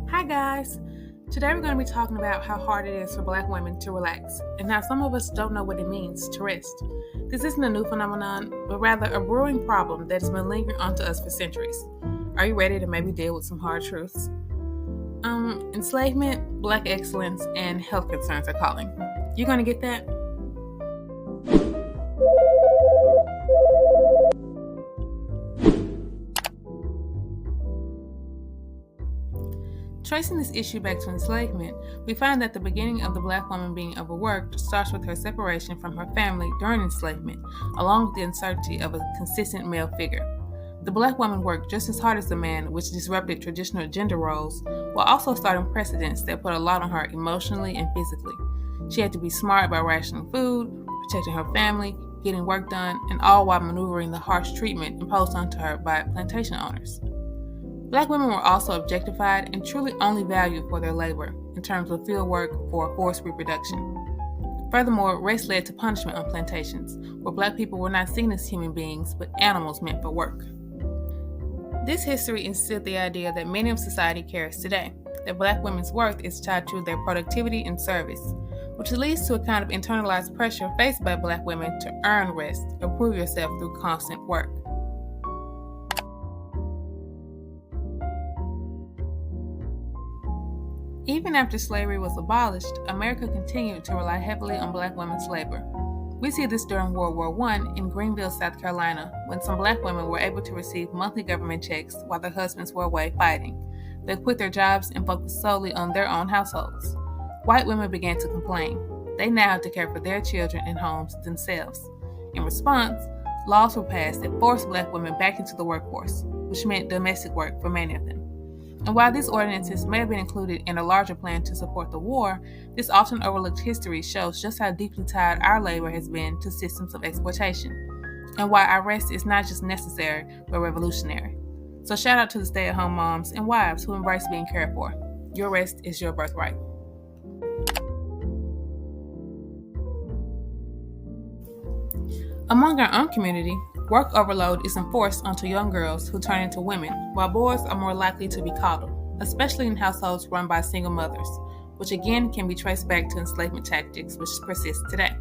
Hi guys! Today we're going to be talking about how hard it is for Black women to relax and how some of us don't know what it means to rest. This isn't a new phenomenon, but rather a brewing problem that has been lingering onto us for centuries. Are you ready to maybe deal with some hard truths? Enslavement, Black excellence, and health concerns are calling. You going to get that? Tracing this issue back to enslavement, we find that the beginning of the Black woman being overworked starts with her separation from her family during enslavement, along with the uncertainty of a consistent male figure. The Black woman worked just as hard as the man, which disrupted traditional gender roles, while also starting precedents that put a lot on her emotionally and physically. She had to be smart about rationing food, protecting her family, getting work done, and all while maneuvering the harsh treatment imposed onto her by plantation owners. Black women were also objectified and truly only valued for their labor, in terms of field work or forced reproduction. Furthermore, race led to punishment on plantations, where Black people were not seen as human beings, but animals meant for work. This history instilled the idea that many of society carries today, that Black women's worth is tied to their productivity and service, which leads to a kind of internalized pressure faced by Black women to earn rest or prove yourself through constant work. Even after slavery was abolished, America continued to rely heavily on Black women's labor. We see this during World War I in Greenville, South Carolina, when some Black women were able to receive monthly government checks while their husbands were away fighting. They quit their jobs and focused solely on their own households. White women began to complain. They now had to care for their children and homes themselves. In response, laws were passed that forced Black women back into the workforce, which meant domestic work for many of them. And while these ordinances may have been included in a larger plan to support the war, this often overlooked history shows just how deeply tied our labor has been to systems of exploitation, and why our rest is not just necessary, but revolutionary. So shout out to the stay-at-home moms and wives who embrace being cared for. Your rest is your birthright. Among our own community, work overload is enforced onto young girls who turn into women, while boys are more likely to be coddled, especially in households run by single mothers, which again can be traced back to enslavement tactics which persist today.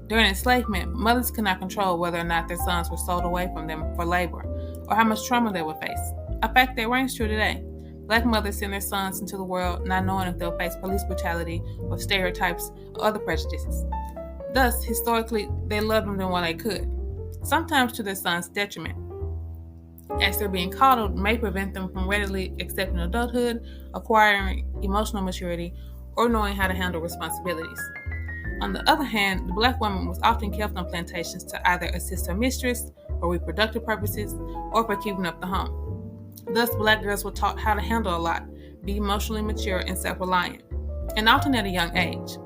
During enslavement, mothers could not control whether or not their sons were sold away from them for labor, or how much trauma they would face, a fact that rings true today. Black mothers send their sons into the world not knowing if they'll face police brutality or stereotypes or other prejudices. Thus, historically, they loved them while they could, sometimes to their sons' detriment, as their being coddled may prevent them from readily accepting adulthood, acquiring emotional maturity, or knowing how to handle responsibilities. On the other hand, the Black woman was often kept on plantations to either assist her mistress for reproductive purposes or for keeping up the home. Thus, Black girls were taught how to handle a lot, be emotionally mature and self-reliant, and often at a young age.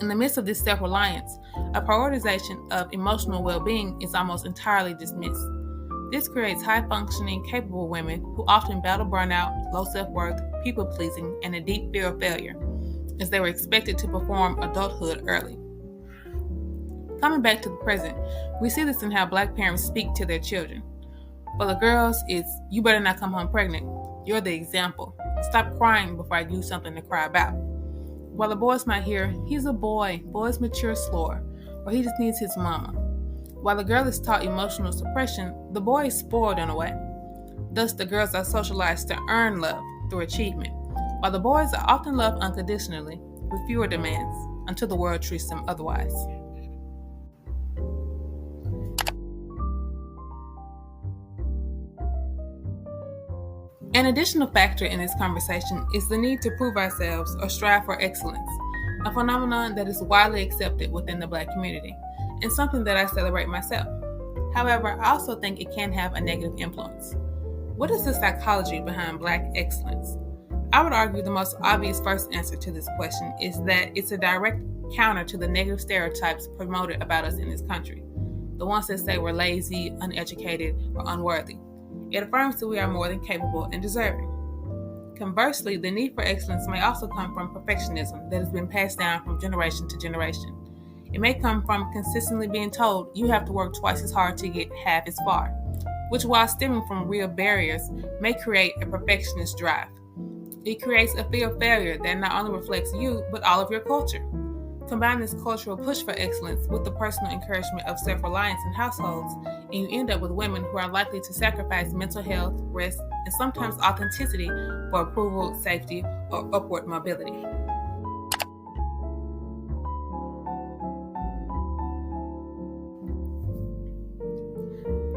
In the midst of this self-reliance, a prioritization of emotional well-being is almost entirely dismissed. This creates high-functioning, capable women who often battle burnout, low self-worth, people-pleasing, and a deep fear of failure, as they were expected to perform adulthood early. Coming back to the present, we see this in how Black parents speak to their children. For the girls, it's, "You better not come home pregnant. You're the example. Stop crying before I do something to cry about." While the boys might hear, "He's a boy, boys mature slower," or "He just needs his mama." While the girl is taught emotional suppression, the boy is spoiled in a way. Thus, the girls are socialized to earn love through achievement, while the boys are often loved unconditionally, with fewer demands, until the world treats them otherwise. An additional factor in this conversation is the need to prove ourselves or strive for excellence, a phenomenon that is widely accepted within the Black community, and something that I celebrate myself. However, I also think it can have a negative influence. What is the psychology behind Black excellence? I would argue the most obvious first answer to this question is that it's a direct counter to the negative stereotypes promoted about us in this country, the ones that say we're lazy, uneducated, or unworthy. It affirms that we are more than capable and deserving. Conversely, the need for excellence may also come from perfectionism that has been passed down from generation to generation. It may come from consistently being told you have to work twice as hard to get half as far, which, while stemming from real barriers, may create a perfectionist drive. It creates a fear of failure that not only reflects you, but all of your culture. Combine this cultural push for excellence with the personal encouragement of self-reliance in households, and you end up with women who are likely to sacrifice mental health, rest, and sometimes authenticity for approval, safety, or upward mobility.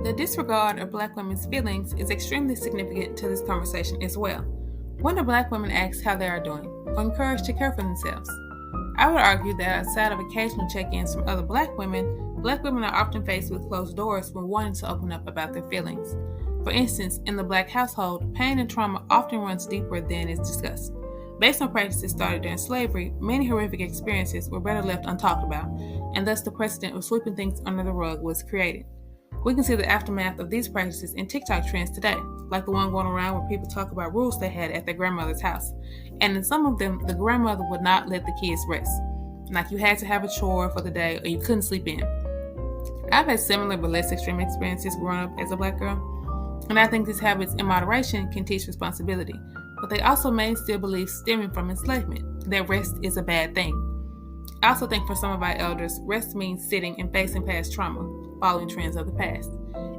The disregard of Black women's feelings is extremely significant to this conversation as well. When are Black women asked how they are doing, or encouraged to care for themselves? I would argue that outside of occasional check-ins from other Black women are often faced with closed doors when wanting to open up about their feelings. For instance, in the Black household, pain and trauma often runs deeper than is discussed. Based on practices started during slavery, many horrific experiences were better left untalked about, and thus the precedent of sweeping things under the rug was created. We can see the aftermath of these practices in TikTok trends today, like the one going around where people talk about rules they had at their grandmother's house. And in some of them, the grandmother would not let the kids rest. Like you had to have a chore for the day or you couldn't sleep in. I've had similar but less extreme experiences growing up as a Black girl, and I think these habits in moderation can teach responsibility, but they also may instill beliefs stemming from enslavement, that rest is a bad thing. I also think for some of our elders, rest means sitting and facing past trauma, following trends of the past.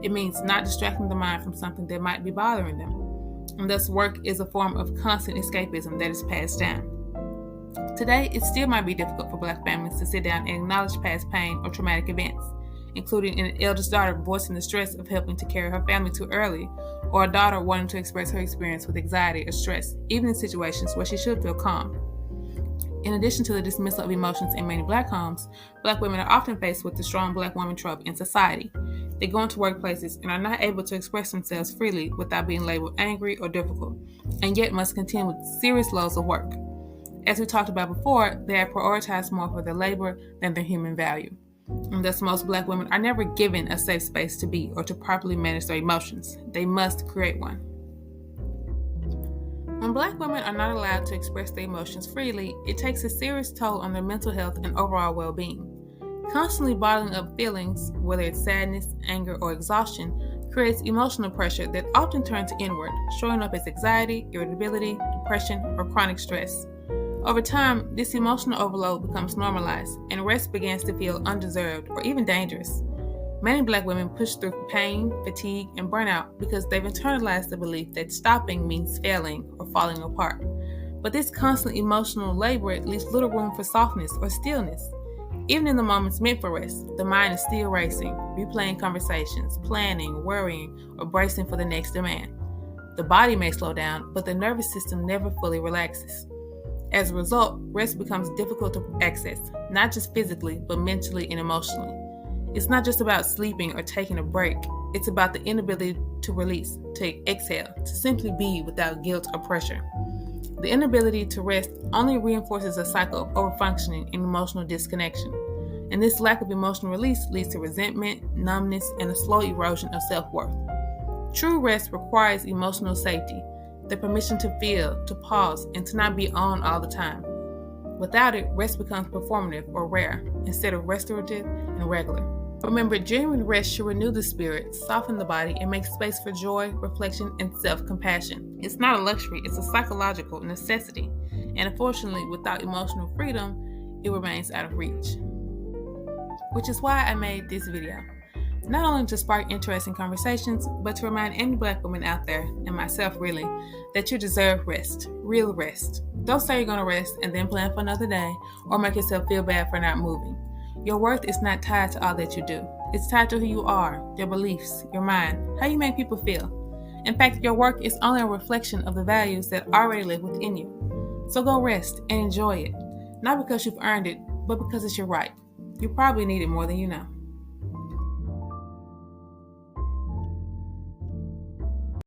It means not distracting the mind from something that might be bothering them. And thus work is a form of constant escapism that is passed down. Today, it still might be difficult for Black families to sit down and acknowledge past pain or traumatic events, including an eldest daughter voicing the stress of helping to carry her family too early, or a daughter wanting to express her experience with anxiety or stress, even in situations where she should feel calm. In addition to the dismissal of emotions in many Black homes, Black women are often faced with the strong Black woman trope in society. They go into workplaces and are not able to express themselves freely without being labeled angry or difficult, and yet must contend with serious loads of work. As we talked about before, they are prioritized more for their labor than their human value. And thus most Black women are never given a safe space to be or to properly manage their emotions. They must create one. When Black women are not allowed to express their emotions freely, it takes a serious toll on their mental health and overall well-being. Constantly bottling up feelings, whether it's sadness, anger, or exhaustion, creates emotional pressure that often turns inward, showing up as anxiety, irritability, depression, or chronic stress. Over time, this emotional overload becomes normalized, and rest begins to feel undeserved or even dangerous. Many Black women push through pain, fatigue, and burnout because they've internalized the belief that stopping means failing or falling apart. But this constant emotional labor leaves little room for softness or stillness. Even in the moments meant for rest, the mind is still racing, replaying conversations, planning, worrying, or bracing for the next demand. The body may slow down, but the nervous system never fully relaxes. As a result, rest becomes difficult to access, not just physically, but mentally and emotionally. It's not just about sleeping or taking a break. It's about the inability to release, to exhale, to simply be without guilt or pressure. The inability to rest only reinforces a cycle of overfunctioning and emotional disconnection. And this lack of emotional release leads to resentment, numbness, and a slow erosion of self-worth. True rest requires emotional safety, the permission to feel, to pause, and to not be on all the time. Without it, rest becomes performative or rare, instead of restorative and regular. Remember, genuine rest should renew the spirit, soften the body, and make space for joy, reflection, and self-compassion. It's not a luxury, it's a psychological necessity. And unfortunately, without emotional freedom, it remains out of reach. Which is why I made this video. Not only to spark interesting conversations, but to remind any Black woman out there, and myself really, that you deserve rest, real rest. Don't say you're going to rest and then plan for another day, or make yourself feel bad for not moving. Your worth is not tied to all that you do. It's tied to who you are, your beliefs, your mind, how you make people feel. In fact, your work is only a reflection of the values that already live within you. So go rest and enjoy it. Not because you've earned it, but because it's your right. You probably need it more than you know.